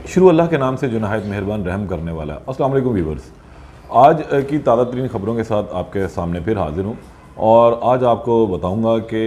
शुरू अल्लाह के नाम से जो नहायत मेहरबान रहम करने वाला है। अस्सलाम वालेकुम व्यूअर्स, आज की ताज़ा तरीन ख़बरों के साथ आपके सामने फिर हाजिर हूँ और आज आपको बताऊँगा कि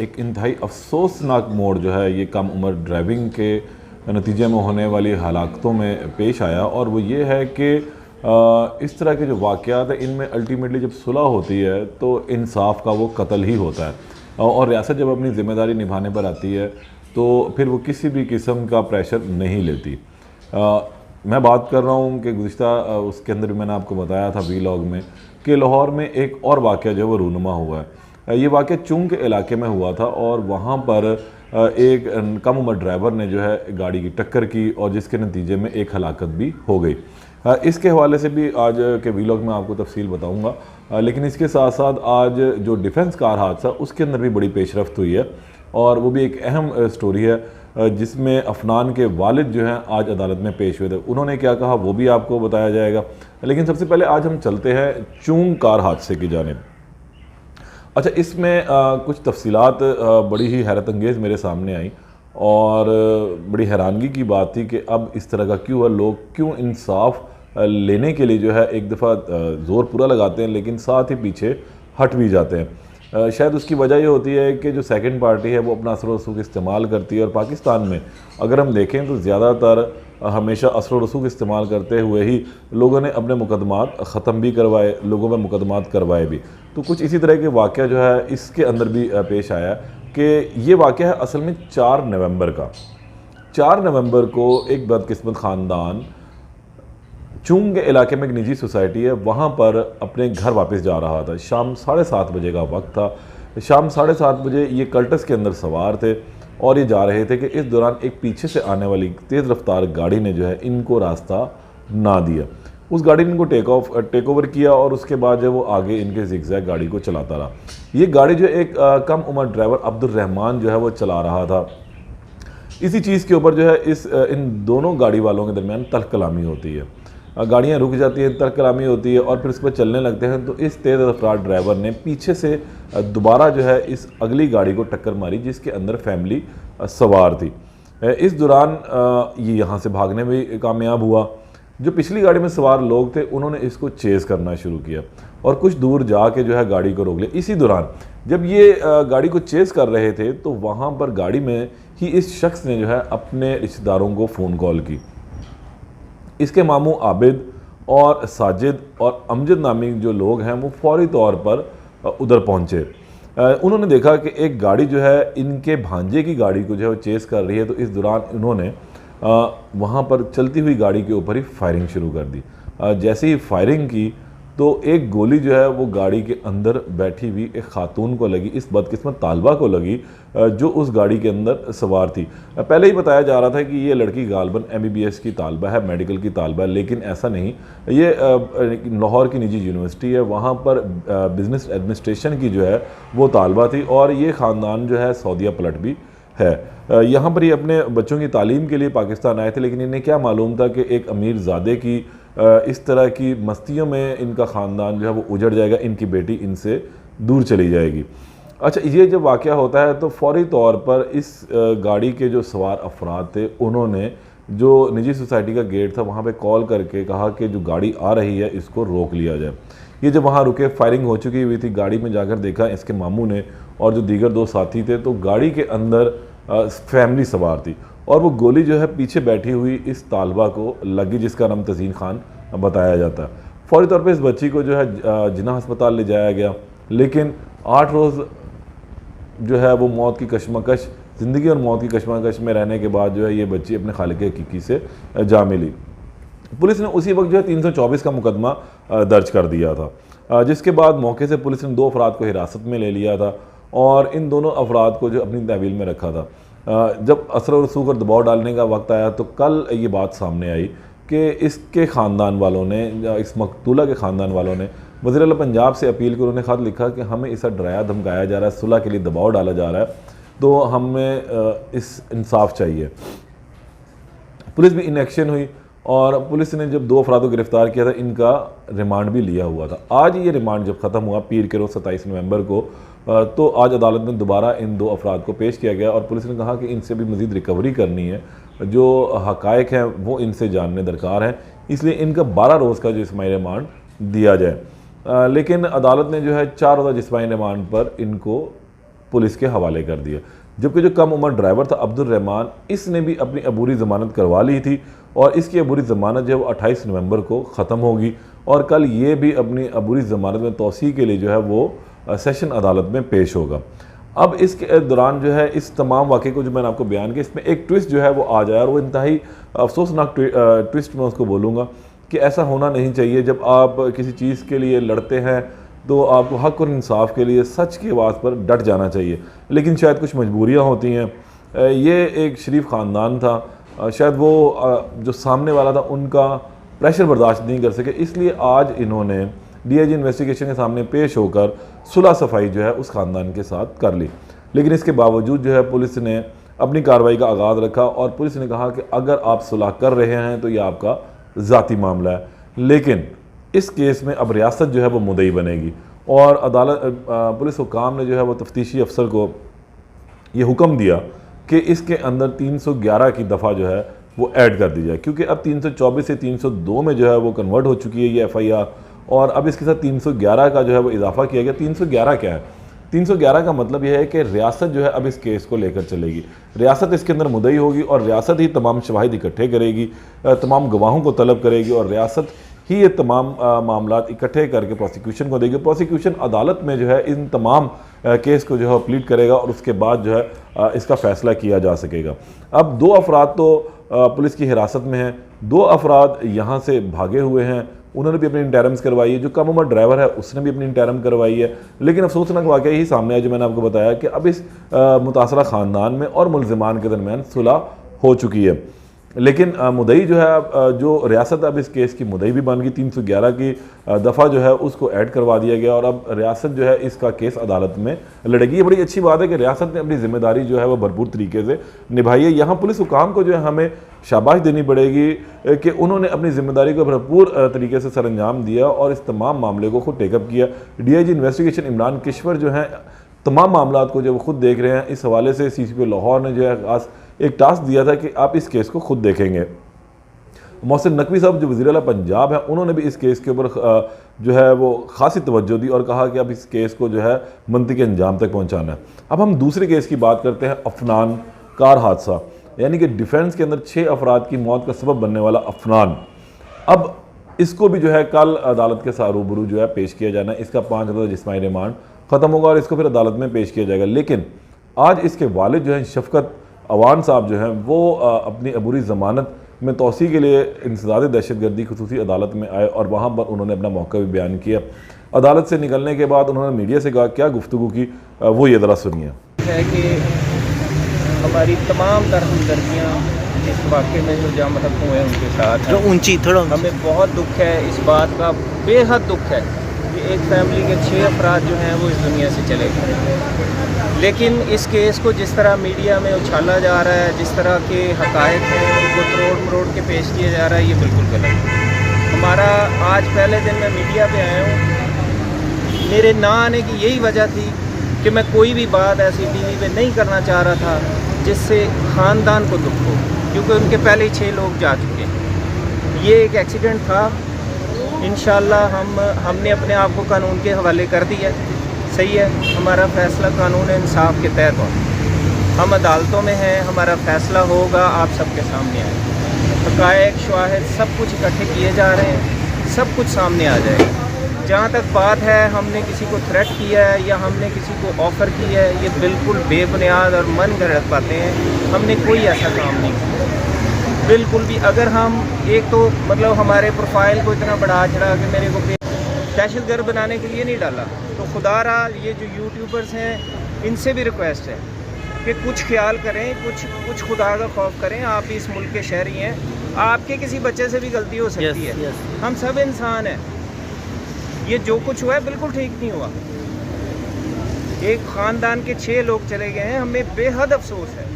एक इंतहाई अफसोसनाक मोड़ जो है ये कम उम्र ड्राइविंग के नतीजे में होने वाली हलाकतों में पेश आया। और वो ये है कि इस तरह के जो वाक़यात हैं इनमें अल्टीमेटली जब सुलह होती है तो इंसाफ का वो कत्ल ही होता है और रियासत जब अपनी ज़िम्मेदारी निभाने पर आती है तो फिर वो किसी भी किस्म का प्रेशर नहीं लेती। मैं बात कर रहा हूँ कि गुज़िश्ता उसके अंदर भी मैंने आपको बताया था वीलॉग में कि लाहौर में एक और वाक़या जो है वो रूनुमा हुआ है। ये वाक़या चुंग के इलाके में हुआ था और वहाँ पर एक कम उम्र ड्राइवर ने जो है गाड़ी की टक्कर की और जिसके नतीजे में एक हलाकत भी हो गई। इसके हवाले से भी आज के वीलॉग में आपको तफसील बताऊँगा, लेकिन इसके साथ साथ आज जो डिफेंस कार हादसा उसके अंदर भी बड़ी पेशरफ्त हुई है और वो भी एक अहम स्टोरी है जिसमें अफनान के वालिद जो हैं आज अदालत में पेश हुए थे। उन्होंने क्या कहा वो भी आपको बताया जाएगा, लेकिन सबसे पहले आज हम चलते हैं चूंग कार हादसे की जानिब। अच्छा, इसमें कुछ तफसीलात बड़ी ही हैरत अंगेज़ मेरे सामने आई और बड़ी हैरानगी की बात थी कि अब इस तरह का क्यों है। लोग क्यों इंसाफ लेने के लिए जो है एक दफ़ा ज़ोर पूरा लगाते हैं लेकिन साथ ही पीछे हट भी जाते हैं। शायद उसकी वजह ये होती है कि जो सेकंड पार्टी है वो अपना असर रसूख इस्तेमाल करती है और पाकिस्तान में अगर हम देखें तो ज़्यादातर हमेशा असर रसूख इस्तेमाल करते हुए ही लोगों ने अपने मुकदमात ख़त्म भी करवाए, लोगों में मुकदमात करवाए भी। तो कुछ इसी तरह के वाक़या जो है इसके अंदर भी पेश आया कि ये वाक़या है असल में 4 नवंबर का। 4 नवंबर को एक बदकिस्मत ख़ानदान चुंग के इलाके में एक निजी सोसाइटी है, वहाँ पर अपने घर वापस जा रहा था। शाम 7:30 बजे का वक्त था। शाम 7:30 बजे ये कल्टस के अंदर सवार थे और ये जा रहे थे कि इस दौरान एक पीछे से आने वाली तेज़ रफ्तार गाड़ी ने जो है इनको रास्ता ना दिया। उस गाड़ी ने इनको टेक ओवर किया और उसके बाद जो वो आगे इनके ज़िगज़ैग गाड़ी को चलाता रहा। ये गाड़ी जो एक कम उम्र ड्राइवर अब्दुल रहमान जो है वो चला रहा था। इसी चीज़ के ऊपर जो है इन दोनों गाड़ी वालों के दरमियान तल्ख़ कलामी होती है। गाड़ियाँ रुक जाती हैं, तल्ख़ कलामी होती है और फिर उस पर चलने लगते हैं। तो इस तेज़ रफ्तार ड्राइवर ने पीछे से दोबारा जो है इस अगली गाड़ी को टक्कर मारी जिसके अंदर फैमिली सवार थी। इस दौरान ये यहाँ से भागने में कामयाब हुआ। जो पिछली गाड़ी में सवार लोग थे उन्होंने इसको चेज़ करना शुरू किया और कुछ दूर जाके जो है गाड़ी को रोक लिया। इसी दौरान जब ये गाड़ी को चेज़ कर रहे थे तो वहाँ पर गाड़ी में ही इस शख्स ने जो है अपने रिश्तेदारों को फ़ोन कॉल की। इसके मामू आबिद और साजिद और अमजद नामी जो लोग हैं वो फौरी तौर पर उधर पहुँचे। उन्होंने देखा कि एक गाड़ी जो है इनके भांजे की गाड़ी को जो है वो चेज़ कर रही है। तो इस दौरान इन्होंने वहाँ पर चलती हुई गाड़ी के ऊपर ही फायरिंग शुरू कर दी। जैसे ही फायरिंग की तो एक गोली जो है वो गाड़ी के अंदर बैठी हुई एक खातून को लगी, इस बदकिस्मत तालबा को लगी जो उस गाड़ी के अंदर सवार थी। पहले ही बताया जा रहा था कि ये लड़की गालबन MBBS की तालबा है, मेडिकल की तालबा है, लेकिन ऐसा नहीं। ये लाहौर की निजी यूनिवर्सिटी है, वहाँ पर बिज़नेस एडमिनिस्ट्रेशन की जो है वो तालबा थी और ये ख़ानदान जो है सऊदीया पलट भी है। यहाँ पर ये अपने बच्चों की तालीम के लिए पाकिस्तान आए थे, लेकिन इन्हें क्या मालूम था कि एक अमीर ज़ादे की इस तरह की मस्तियों में इनका ख़ानदान जो है वो उजड़ जाएगा, इनकी बेटी इनसे दूर चली जाएगी। अच्छा, ये जब वाक़या होता है तो फौरी तौर पर इस गाड़ी के जो सवार अफराद थे उन्होंने जो निजी सोसाइटी का गेट था वहाँ पे कॉल करके कहा कि जो गाड़ी आ रही है इसको रोक लिया जाए। ये जब वहाँ रुके, फायरिंग हो चुकी हुई थी, गाड़ी में जाकर देखा इसके मामू ने और जो दीगर 2 साथी थे तो गाड़ी के अंदर फैमिली सवार थी और वो गोली जो है पीछे बैठी हुई इस तालबा को लगी जिसका नाम तज़ीन खान बताया जाता है। फौरी तौर पे इस बच्ची को जो है जिन्ना अस्पताल ले जाया गया, लेकिन 8 रोज़ जो है वो मौत की कशमकश, ज़िंदगी और मौत की कशमकश में रहने के बाद जो है ये बच्ची अपने खालिक हकीकी से जा मिली। पुलिस ने उसी वक्त जो है 324 का मुकदमा दर्ज कर दिया था, जिसके बाद मौके से पुलिस ने 2 अफराद को हिरासत में ले लिया था और इन दोनों अफराद को जो अपनी तहवील में रखा था। जब असर रसूख और दबाव डालने का वक्त आया तो कल ये बात सामने आई कि इसके ख़ानदान वालों ने, इस मकतूला के ख़ानदान वालों ने वज़ीर आला पंजाब से अपील की। उन्होंने ख़त लिखा कि हमें इसे डराया धमकाया जा रहा है, सुलह के लिए दबाव डाला जा रहा है, तो हमें इस इंसाफ चाहिए। पुलिस भी इन एक्शन हुई और पुलिस ने जब 2 अफराद को गिरफ़्तार किया था इनका रिमांड भी लिया हुआ था। आज ये रिमांड जब ख़त्म हुआ पीर के रोज़ 27 नवंबर को, तो आज अदालत में दोबारा इन 2 अफराद को पेश किया गया और पुलिस ने कहा कि इनसे भी मज़ीद रिकवरी करनी है जो हक़ाइक़ हैं वो इनसे जानने दरकार हैं, इसलिए इनका 12 रोज़ का जिस्मानी रिमांड दिया जाए। लेकिन अदालत ने जो है 4 रोज़ा जिस्मानी रिमांड पर इनको पुलिस के हवाले कर दिया। जबकि जो कम उम्र ड्राइवर था अब्दुल रहमान, इसने भी अपनी अबूरी ज़मानत करवा ली थी और इसकी अबूरी ज़मानत जो है वो 28 नवंबर को ख़त्म होगी और कल ये भी अपनी अबूरी ज़मानत में तौसीक़ के लिए जो है वो सेशन अदालत में पेश होगा। अब इसके दौरान जो है इस तमाम वाक़े को जो मैंने आपको बयान किया, इसमें एक ट्विस्ट जो है वो आ जाए और वो इंतहाई अफसोसनाक ट्विस्ट मैं उसको बोलूँगा कि ऐसा होना नहीं चाहिए। जब आप किसी चीज़ के लिए लड़ते हैं तो आपको हक़ और इंसाफ के लिए सच की आवाज़ पर डट जाना चाहिए, लेकिन शायद कुछ मजबूरियाँ होती हैं। ये एक शरीफ ख़ानदान था, शायद वो जो सामने वाला था उनका प्रेशर बर्दाश्त नहीं कर सके, इसलिए आज इन्होंने DIG इन्वेस्टिगेशन के सामने पेश होकर सुलह सफाई जो है उस ख़ानदान के साथ कर ली। लेकिन इसके बावजूद जो है पुलिस ने अपनी कार्रवाई का आगाज़ रखा और पुलिस ने कहा कि अगर आप सुलह कर रहे हैं तो यह आपका ज़ाती मामला है, लेकिन इस केस में अब रियासत जो है वो मुद्दई बनेगी और अदालत पुलिस हुकाम ने जो है वो तफ्तीशी अफसर को ये हुक्म दिया कि इसके अंदर 311 की दफ़ा जो है वो ऐड कर दी जाए, क्योंकि अब 324 से 302 में जो है वो कन्वर्ट हो चुकी है ये FIR और अब इसके साथ 311 का जो है वो इजाफा किया गया। 311 क्या है? 311 का मतलब यह है कि रियासत जो है अब इस केस को लेकर चलेगी, रियासत इसके अंदर मुद्दई होगी और रियासत ही तमाम शवाहिद इकट्ठे करेगी, तमाम गवाहों को तलब करेगी और रियासत ही ये तमाम मामलात इकट्ठे करके प्रोसिक्यूशन को देगी। प्रोसिक्यूशन अदालत में जो है इन तमाम केस को जो है प्लीड करेगा और उसके बाद जो है इसका फ़ैसला किया जा सकेगा। अब 2 अफराद तो पुलिस की हिरासत में हैं, 2 अफराद यहाँ से भागे हुए हैं, उन्होंने भी अपनी इंटरम्स करवाई है। जो कम उम्र ड्राइवर है उसने भी अपनी इंटरम करवाई है। लेकिन अफसोसनाक वाक़या ही सामने आया जो मैंने आपको बताया कि अब इस मुतासरा ख़ानदान में और मुलज़िमान के दरमियान सुलह हो चुकी है। लेकिन मुद्दई जो है जो रियासत अब इस केस की मुद्दई भी बन गई, 311 की दफ़ा जो है उसको ऐड करवा दिया गया और अब रियासत जो है इसका केस अदालत में लड़ेगी। ये बड़ी अच्छी बात है कि रियासत ने अपनी ज़िम्मेदारी जो है वो भरपूर तरीके से निभाई है। यहाँ पुलिस हुकाम को जो है हमें शाबाश देनी पड़ेगी कि उन्होंने अपनी ज़िम्मेदारी को भरपूर तरीके से सरअंजाम दिया और इस तमाम मामले को खुद टेकअप किया। DIG इन्वेस्टिगेशन इमरान किश्वर जो हैं तमाम मामलात को जो वो खुद देख रहे हैं। इस हवाले से CCP लाहौर ने जो है खास एक टास्क दिया था कि आप इस केस को खुद देखेंगे। मोहसिन नकवी साहब जो वज़ीर आला पंजाब हैं उन्होंने भी इस केस के ऊपर जो है वो खासी तवज्जो दी और कहा कि अब इस केस को जो है मंतकी अंजाम तक पहुंचाना है। अब हम दूसरे केस की बात करते हैं, अफनान कार हादसा, यानी कि डिफेंस के अंदर 6 अफराद की मौत का सबब बनने वाला अफनान। अब इसको भी जो है कल अदालत के साथ रूबरू जो है पेश किया जाना है। इसका 5 रोज़ा जिस्मानी रिमांड ख़त्म होगा और इसको फिर अदालत में पेश किया जाएगा। लेकिन आज इसके वालिद जो हैं शफकत अवान साहब जो हैं वो अपनी अबूरी ज़मानत में तौसी के लिए इंसदाद दहशतगर्दी खुसूसी अदालत में आए और वहाँ पर उन्होंने अपना मौक़ा भी बयान किया। अदालत से निकलने के बाद उन्होंने मीडिया से कहा, क्या गुफ्तगू की वो ये ज़रा सुनिए। है कि हमारी तमाम हमदर्दियाँ इस वाक़े में जो जाम हक हुए हैं उनके साथ थोड़ा ऊंची, थोड़ा हमें बहुत दुख है, इस बात का बेहद दुख है कि एक फैमिली के 6 अफराद जो हैं वो इस दुनिया से चले गए। लेकिन इस केस को जिस तरह मीडिया में उछाला जा रहा है, जिस तरह के हक़ाइक़ हैं उनको तरोड़ मरोड़ के पेश किया जा रहा है, ये बिल्कुल गलत है। हमारा आज पहले दिन मैं मीडिया पे आया हूँ, मेरे ना आने की यही वजह थी कि मैं कोई भी बात ऐसी TV पे नहीं करना चाह रहा था जिससे ख़ानदान को दुख हो, क्योंकि उनके पहले ही 6 लोग जा चुके हैं। ये एक एक्सीडेंट था। इंशाअल्लाह हमने अपने आप को कानून के हवाले कर दिया। सही है, हमारा फ़ैसला कानून इंसाफ के तहत हो, हम अदालतों में हैं, हमारा फ़ैसला होगा, आप सबके सामने आएगा। हक़ाइक़ शवाहिद सब कुछ इकट्ठे किए जा रहे हैं, सब कुछ सामने आ जाएगा। जहाँ तक बात है हमने किसी को थ्रेट किया है या हमने किसी को ऑफ़र किया है, ये बिल्कुल बेबुनियाद और मन गढ़ंत बातें हैं। हमने कोई ऐसा काम नहीं किया बिल्कुल भी। अगर हम एक तो मतलब हमारे प्रोफाइल को इतना बढ़ा चढ़ा के मेरे को दहशतगर्द बनाने के लिए नहीं डाला, तो खुदारा ये जो यूट्यूबर्स हैं इनसे भी रिक्वेस्ट है कि कुछ ख्याल करें, कुछ खुदा का खौफ करें। आप भी इस मुल्क के शहरी हैं, आपके किसी बच्चे से भी गलती हो सकती है। हम सब इंसान हैं। ये जो कुछ हुआ है बिल्कुल ठीक नहीं हुआ। एक ख़ानदान के 6 लोग चले गए हैं, हमें बेहद अफसोस है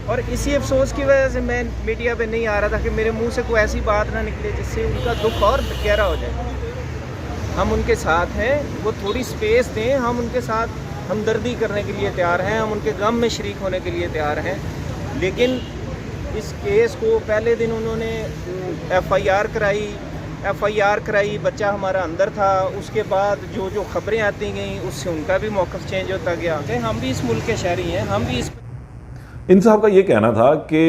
और इसी अफसोस की वजह से मैं मीडिया पे नहीं आ रहा था कि मेरे मुंह से कोई ऐसी बात ना निकले जिससे उनका दुख और गहरा हो जाए। हम उनके साथ हैं, वो थोड़ी स्पेस दें, हम उनके साथ हमदर्दी करने के लिए तैयार हैं, हम उनके गम में शरीक होने के लिए तैयार हैं। लेकिन इस केस को पहले दिन उन्होंने एफआईआर कराई, बच्चा हमारा अंदर था। उसके बाद जो जो खबरें आती गईं उससे उनका भी मौक़िफ़ चेंज होता गया। हम भी इस मुल्क के शहरी हैं, हम भी इस इन साहब का ये कहना था कि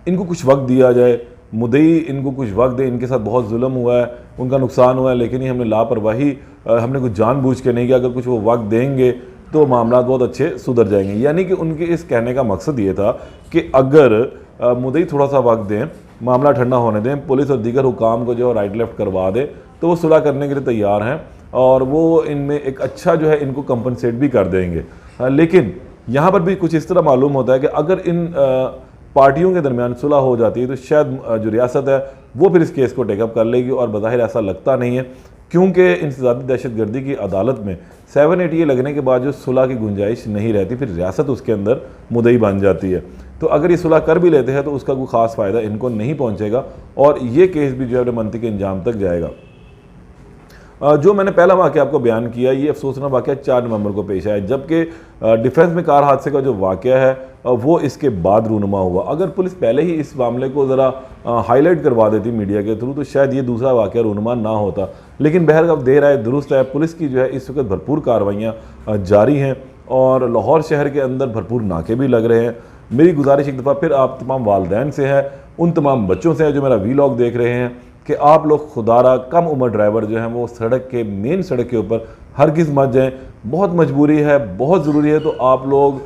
इनको कुछ वक्त दिया जाए, मुद्दई इनको कुछ वक्त दे, इनके साथ बहुत जुल्म हुआ है, उनका नुकसान हुआ है, लेकिन ये हमने लापरवाही, हमने कुछ जानबूझ के नहीं किया, अगर कुछ वो वक्त देंगे तो मामला बहुत अच्छे सुधर जाएंगे। यानी कि उनके इस कहने का मकसद ये था कि अगर मुद्दई थोड़ा सा वक्त दें, मामला ठंडा होने दें, पुलिस और दीगर हुकाम को जो राइट लेफ्ट करवा दे, तो वो सुलह करने के लिए तैयार हैं और वो इनमें एक अच्छा जो है इनको कंपनसेट भी कर देंगे। लेकिन यहाँ पर भी कुछ इस तरह मालूम होता है कि अगर इन पार्टियों के दरमियान सुलह हो जाती है तो शायद जो रियासत है वो फिर इस केस को टेकअप कर लेगी, और बज़ाहिर ऐसा लगता नहीं है, क्योंकि इंसदादी दहशतगर्दी की अदालत में 780 लगने के बाद जो सुलह की गुंजाइश नहीं रहती, फिर रियासत उसके अंदर मुद्दई बन जाती है। तो अगर ये सुलह कर भी लेते हैं तो उसका कोई ख़ास फ़ायदा इनको नहीं पहुँचेगा और ये केस भी जो है मनती के अंजाम तक जाएगा। जो मैंने पहला वाक़या आपको बयान किया, ये अफसोसनाक वाक़या 4 नवंबर को पेश आया, जबकि डिफेंस में कार हादसे का जो वाक़या है वो इसके बाद रूनुमा हुआ। अगर पुलिस पहले ही इस मामले को ज़रा हाईलाइट करवा देती मीडिया के थ्रू तो शायद ये दूसरा वाक़या रूनुमा ना होता, लेकिन बहर अब देर आए दुरुस्त है। पुलिस की जो है इस वक्त भरपूर कार्रवाइयाँ जारी हैं और लाहौर शहर के अंदर भरपूर नाके भी लग रहे हैं। मेरी गुजारिश एक दफ़ा फिर आप तमाम वालदैन से है, उन तमाम बच्चों से है जो मेरा वीलॉग देख रहे हैं, कि आप लोग खुदारा कम उम्र ड्राइवर जो हैं वो सड़क के मेन सड़क के ऊपर हरगिज़ मत जाएं। बहुत मजबूरी है, बहुत ज़रूरी है तो आप लोग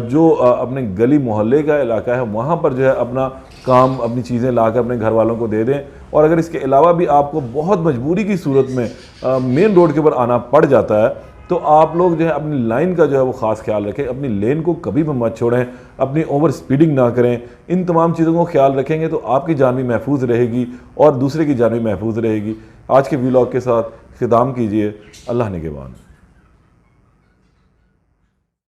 जो अपने गली मोहल्ले का इलाका है वहाँ पर जो है अपना काम, अपनी चीज़ें लाकर अपने घर वालों को दे दें। और अगर इसके अलावा भी आपको बहुत मजबूरी की सूरत में मेन रोड के ऊपर आना पड़ जाता है तो आप लोग जो है अपनी लाइन का जो है वो ख़ास ख्याल रखें, अपनी लेन को कभी भी मत छोड़ें, अपनी ओवर स्पीडिंग ना करें। इन तमाम चीज़ों को ख्याल रखेंगे तो आपकी जान भी महफूज रहेगी और दूसरे की जान भी महफूज रहेगी। आज के व्लॉग के साथ ख़िताम कीजिए। अल्लाह निगहबान।